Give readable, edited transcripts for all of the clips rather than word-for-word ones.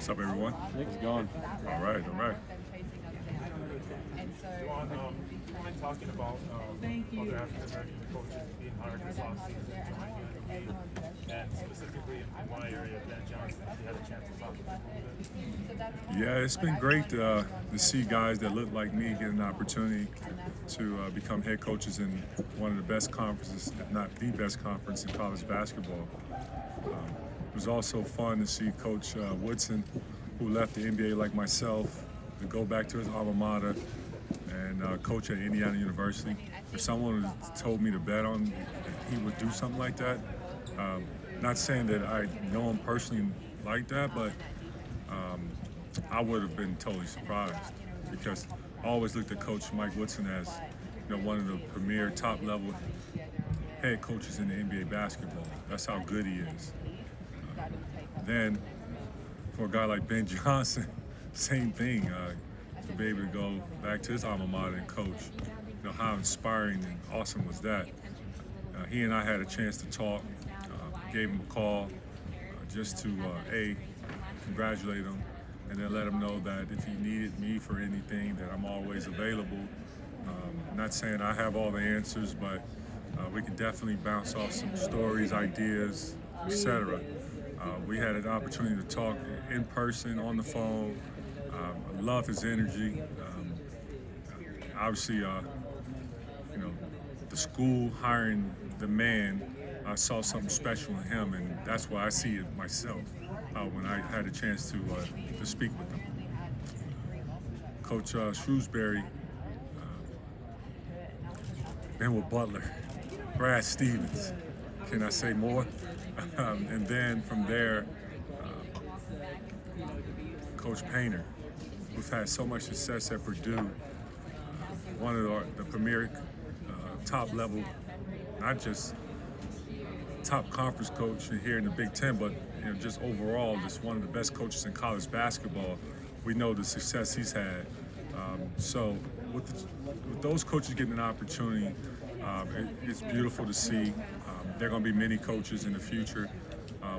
What's up, everyone? Nick's gone. All right, all right. Juwan, do you mind talking about other African American coaches being hired this offseason to join you in the league, and specifically in my area, Ben Johnson, if you had a chance to talk about him a little bit? Yeah, it's been great to see guys that look like me get an opportunity to become head coaches in one of the best conferences, if not the best conference in college basketball. It was also fun to see Coach Woodson, who left the NBA like myself, to go back to his alma mater and coach at Indiana University. If someone had told me to bet on that he would do something like that, not saying that I know him personally like that, but I would have been totally surprised because I always looked at Coach Mike Woodson as one of the premier top-level head coaches in the NBA basketball. That's how good he is. Then for a guy like Ben Johnson, same thing. To be able to go back to his alma mater and coach, how inspiring and awesome was that? He and I had a chance to talk. Gave him a call just to congratulate him, and then let him know that if he needed me for anything, that I'm always available. Not saying I have all the answers, but we can definitely bounce off some stories, ideas, etc. We had an opportunity to talk in person, on the phone. I love his energy. Obviously, the school hiring the man, I saw something special in him, and that's why I see it myself when I had a chance to speak with him. Coach Shrewsbury, been with Butler, Brad Stevens. Can I say more? And then from there, Coach Painter, who's had so much success at Purdue, one of the premier top level, not just top conference coach here in the Big Ten, but just overall, just one of the best coaches in college basketball. We know the success he's had. So with those coaches getting an opportunity, it's beautiful to see. There are going to be many coaches in the future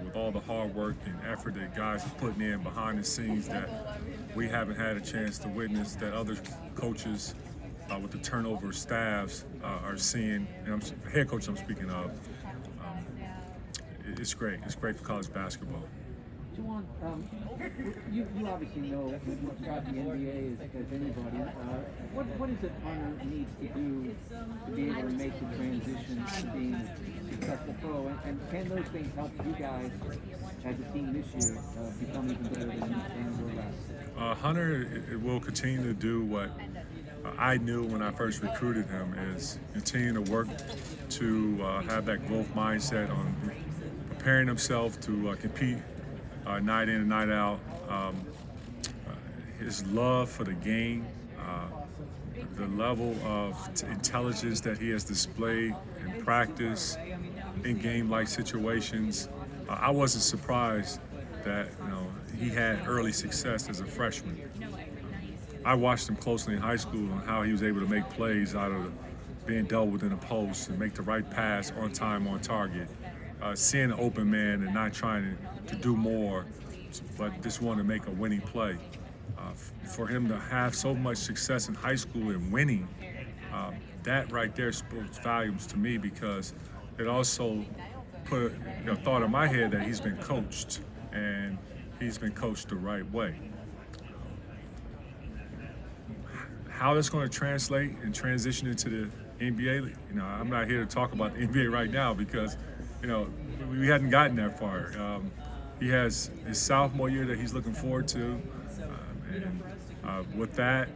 with all the hard work and effort that guys are putting in behind the scenes that we haven't had a chance to witness, that other coaches with the turnover of staffs are seeing. And head coach I'm speaking of. It's great. It's great for college basketball. Juwan, you obviously know as much about the NBA as anybody. What is it Hunter needs to do to be able to make the transition to being a successful pro? And can those things help you guys as a team this year become even better than you were last? Hunter will continue to do what I knew when I first recruited him, is continue to work to have that growth mindset on preparing himself to compete night in and night out. His love for the game, the level of intelligence that he has displayed in practice, in game-like situations. I wasn't surprised that he had early success as a freshman. I watched him closely in high school and how he was able to make plays out of being doubled within a post and make the right pass on time, on target. Seeing an open man and not trying to do more, but just want to make a winning play. For him to have so much success in high school and winning, that right there spoke volumes to me, because it also put a thought in my head that he's been coached, and he's been coached the right way. How that's going to translate and transition into the NBA, I'm not here to talk about the NBA right now, because we hadn't gotten that far. He has his sophomore year that he's looking forward to, and with that,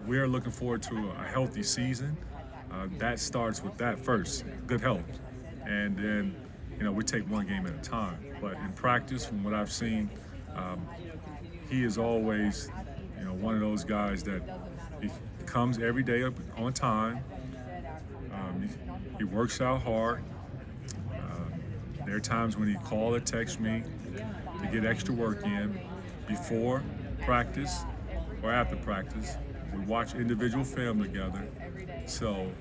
we're looking forward to a healthy season. That starts with that first, good health, and then we take one game at a time. But in practice, from what I've seen, he is always one of those guys that he comes every day up on time. He works out hard. There are times when he call or text me to get extra work in before practice or after practice. We watch individual film together. So,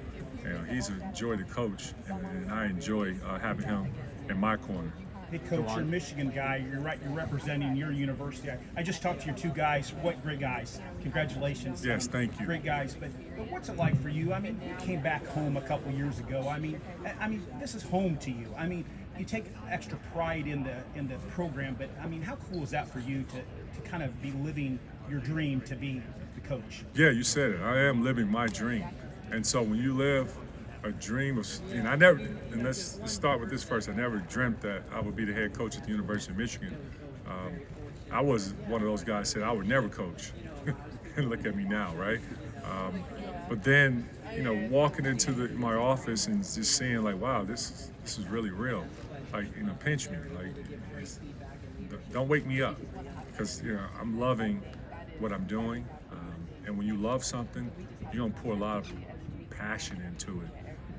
he's a joy to coach, and I enjoy having him in my corner. Hey, Coach, you're a Michigan guy. You're right. You're representing your university. I just talked to your two guys. What great guys! Congratulations. Yes, thank you. Great guys. But what's it like for you? I mean, you came back home a couple years ago. I mean, this is home to you. I mean, you take extra pride in the program. But I mean, how cool is that for you to kind of be living your dream to be the coach? Yeah, you said it. I am living my dream, and so when you live a dream of, and let's start with this first. I never dreamt that I would be the head coach at the University of Michigan. I was one of those guys that said I would never coach. And look at me now, right? But then, walking into my office and just seeing like, wow, this is really real. Like, pinch me. Like, don't wake me up, because I'm loving what I'm doing. And when you love something, you're gonna pour a lot of passion into it.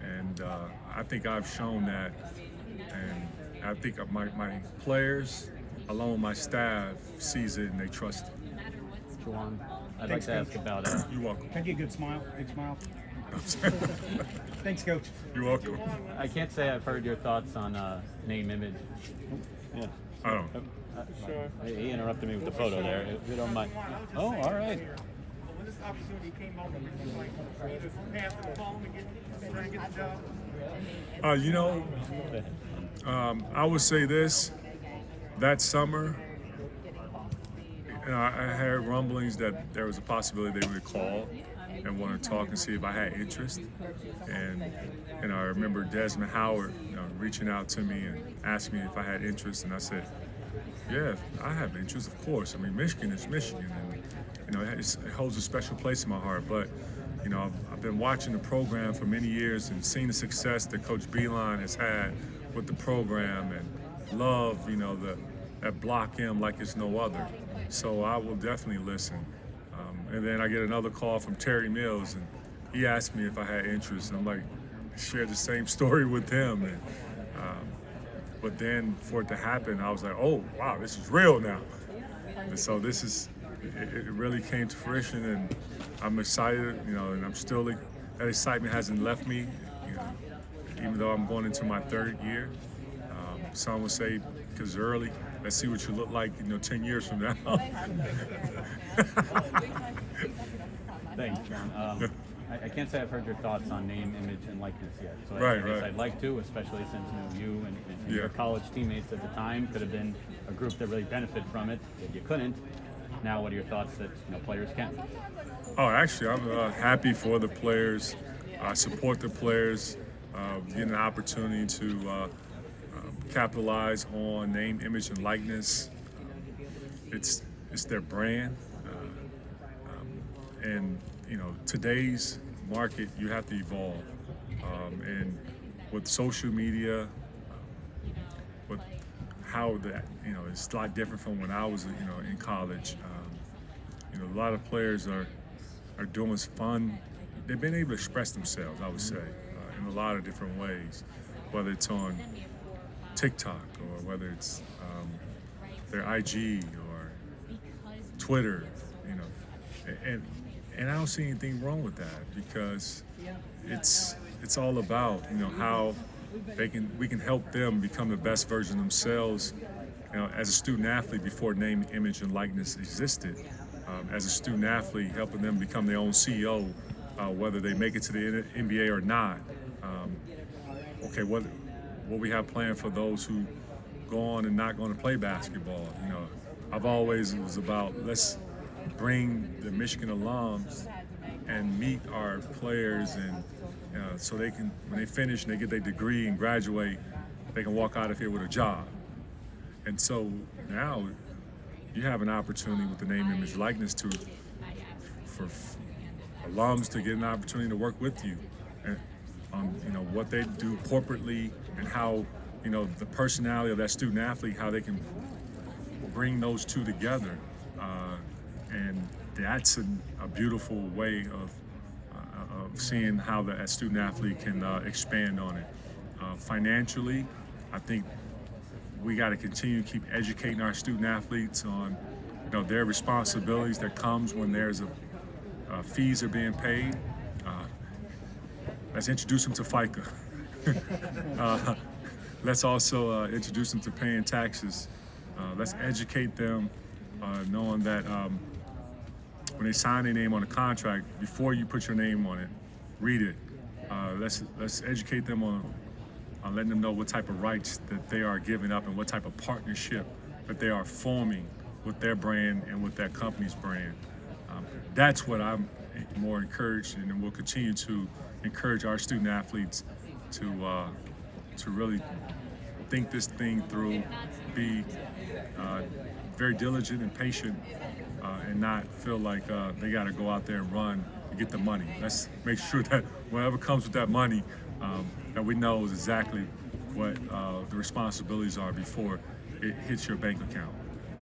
And I think I've shown that, and I think my players, along with my staff, sees it and they trust it. Juwan, I'd Thanks, like to Coach. ask about You're welcome. Can I get a good smile? Big smile. Thanks, Coach. You're welcome. I can't say I've heard your thoughts on name, image. Yeah. I don't. Sure. He interrupted me with the photo there, if you don't mind. Oh, all right. When this opportunity came over, you was like, either pass the phone and try and get the job? I would say this: that summer, I heard rumblings that there was a possibility they would call and want to talk and see if I had interest. And I remember Juwan Howard reaching out to me and asking me if I had interest, and I said, yeah, I have interest, of course. I mean, Michigan is Michigan, and it holds a special place in my heart. But I've been watching the program for many years and seen the success that Coach Beeline has had with the program, and love that block M like it's no other. So I will definitely listen. And then I get another call from Terry Mills, and he asked me if I had interest. And I'm like, shared the same story with him. And but then for it to happen, I was like, oh wow, this is real now. And so it really came to fruition, and I'm excited, and I'm still, that excitement hasn't left me, even though I'm going into my third year. Some would say, because early, let's see what you look like, 10 years from now. Thanks, John. I can't say I've heard your thoughts on name, image, and likeness yet. So Right, I guess right. I'd like to, especially since you and your college teammates at the time could have been a group that really benefited from it. If you couldn't, now what are your thoughts that players can? Oh, actually, I'm happy for the players. I support the players getting the opportunity to capitalize on name, image, and likeness. It's their brand, and today's market, you have to evolve. And with social media, with how that it's a lot different from when I was in college. A lot of players are doing fun. They've been able to express themselves, I would say, in a lot of different ways, whether it's on TikTok or whether it's their IG or Twitter, and I don't see anything wrong with that, because it's all about how we can help them become the best version of themselves. As a student athlete, before name, image, and likeness existed, as a student athlete, helping them become their own CEO, whether they make it to the NBA or not. Okay, what we have planned for those who go on and not going to play basketball. I've always was about, let's bring the Michigan alums and meet our players, and so they can, when they finish and they get their degree and graduate, they can walk out of here with a job. And so now you have an opportunity with the name, image, likeness for alums to get an opportunity to work with you, and on what they do corporately, and how the personality of that student athlete, how they can bring those two together, and that's a beautiful way of seeing how that student athlete can expand on it. Financially, I think we got to continue to keep educating our student athletes on their responsibilities that comes when there's fees are being paid. Let's introduce them to FICA. let's also introduce them to paying taxes. Let's educate them, knowing that when they sign their name on a contract, before you put your name on it, read it. Let's educate them on letting them know what type of rights that they are giving up and what type of partnership that they are forming with their brand and with their company's brand. That's what I'm more encouraged, and we'll continue to encourage our student athletes to really think this thing through, be very diligent and patient, and not feel like they got to go out there and run to get the money. Let's make sure that whatever comes with that money, that we know is exactly what the responsibilities are before it hits your bank account.